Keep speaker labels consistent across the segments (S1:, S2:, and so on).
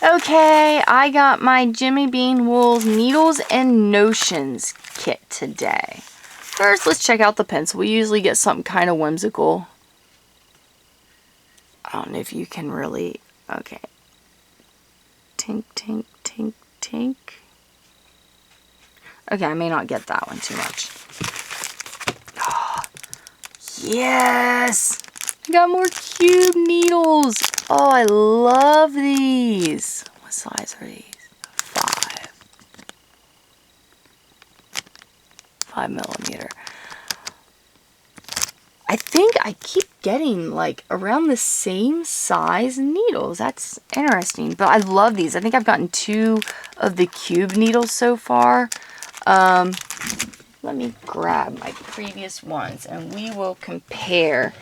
S1: Okay, I got my Jimmy Bean Wool Needles and Notions kit today. First, let's check out the pencil. We usually get something kind of whimsical. I don't know if you can really... Okay. Tink, tink, tink, tink. Okay, I may not get that one too much. Oh, yes! I got more cube needles. Oh, I love these. What size are these? 5mm. I think I keep getting like around the same size needles. That's interesting. But I love these. I think I've gotten 2 of the cube needles so far. Let me grab my previous ones and we will compare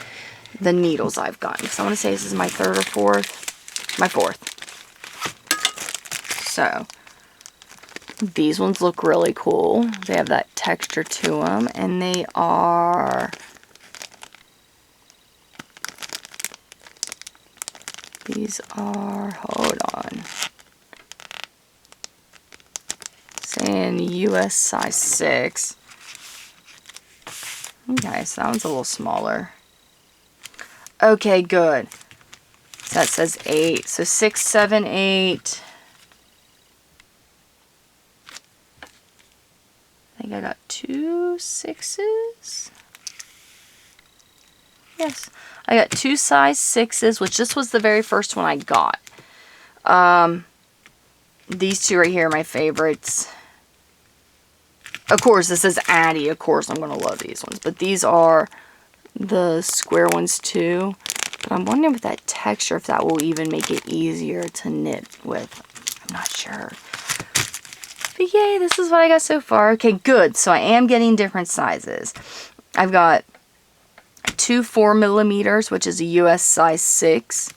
S1: the needles I've gotten. So I want to say this is my 3rd or 4th. My 4th. So these ones look really cool. They have that texture to them. And they are... These are... Hold on. Saying US size 6. Okay, so that one's a little smaller. Okay, good. So that says 8. So 6, 7, 8. I think I got 2 6s. Yes. I got 2 size 6s, which this was the very first one I got. These 2 right here are my favorites. Of course, this is Addie. Of course, I'm going to love these ones. But these are the square ones too. But I'm wondering with that texture if that will even make it easier to knit with. I'm not sure. But yay, this is what I got so far. Okay, good. So I am getting different sizes. I've got 2 4mm, which is a US size 6.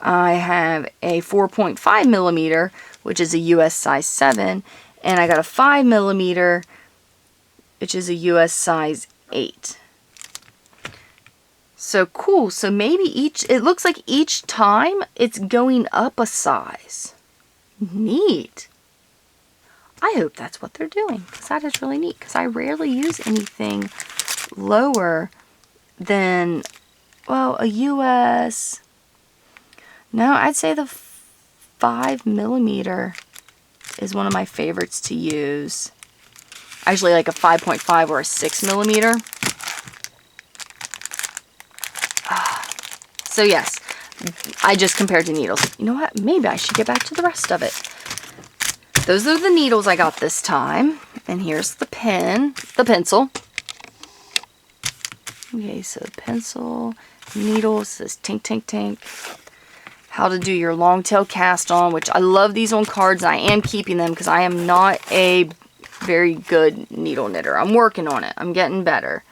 S1: I have a 4.5mm, which is a US size 7. And I got a 5mm, which is a US size 8. So cool. So maybe it looks like each time it's going up a size. Neat. I hope that's what they're doing, because that is really neat, because I rarely use anything lower than, well, a US. No, I'd say the 5mm is one of my favorites to use. I usually like a 5.5 or a 6mm. So yes, I just compared the needles. You know what? Maybe I should get back to the rest of it. Those are the needles I got this time. And here's the pencil. Okay, so pencil, needles, says tink, tink, tink. How to do your long tail cast on, which I love these on cards. I am keeping them because I am not a very good needle knitter. I'm working on it. I'm getting better.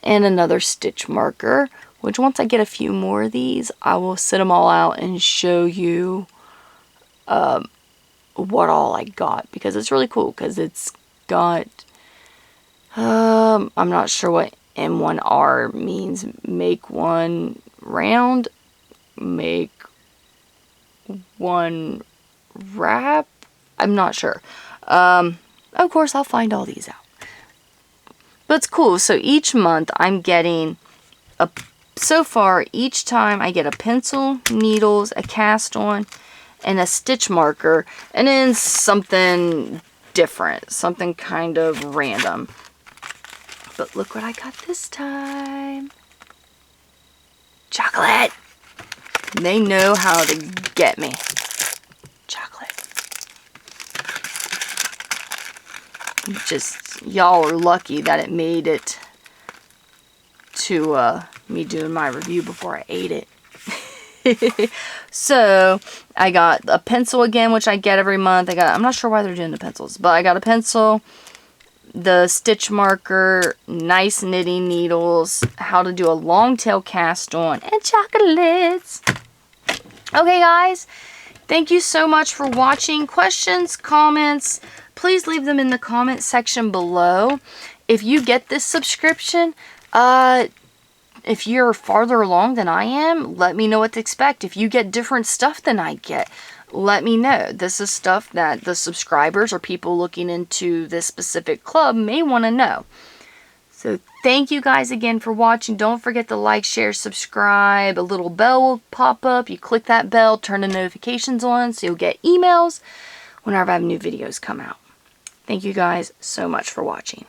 S1: And another stitch marker, which once I get a few more of these, I will set them all out and show you what all I got, because it's really cool, because it's got, I'm not sure what M1R means. Make one round, make one wrap. I'm not sure. Of course, I'll find all these out. But it's cool. So each month I'm getting so far each time I get a pencil, needles, a cast on, and a stitch marker, and then something different, something kind of random. But look what I got this time. Chocolate. They know how to get me. Chocolate. Just, y'all are lucky that it made it to me doing my review before I ate it. So I got a pencil again, which I get every month. I'm not sure why they're doing the pencils, but I got a pencil, the stitch marker, nice knitting needles, how to do a long tail cast on, and chocolates. Okay guys, thank you so much for watching. Questions, comments, please leave them in the comment section below. If you get this subscription, if you're farther along than I am, let me know what to expect. If you get different stuff than I get, let me know. This is stuff that the subscribers or people looking into this specific club may want to know. So thank you guys again for watching. Don't forget to like, share, subscribe. A little bell will pop up. You click that bell, turn the notifications on so you'll get emails whenever I have new videos come out. Thank you guys so much for watching.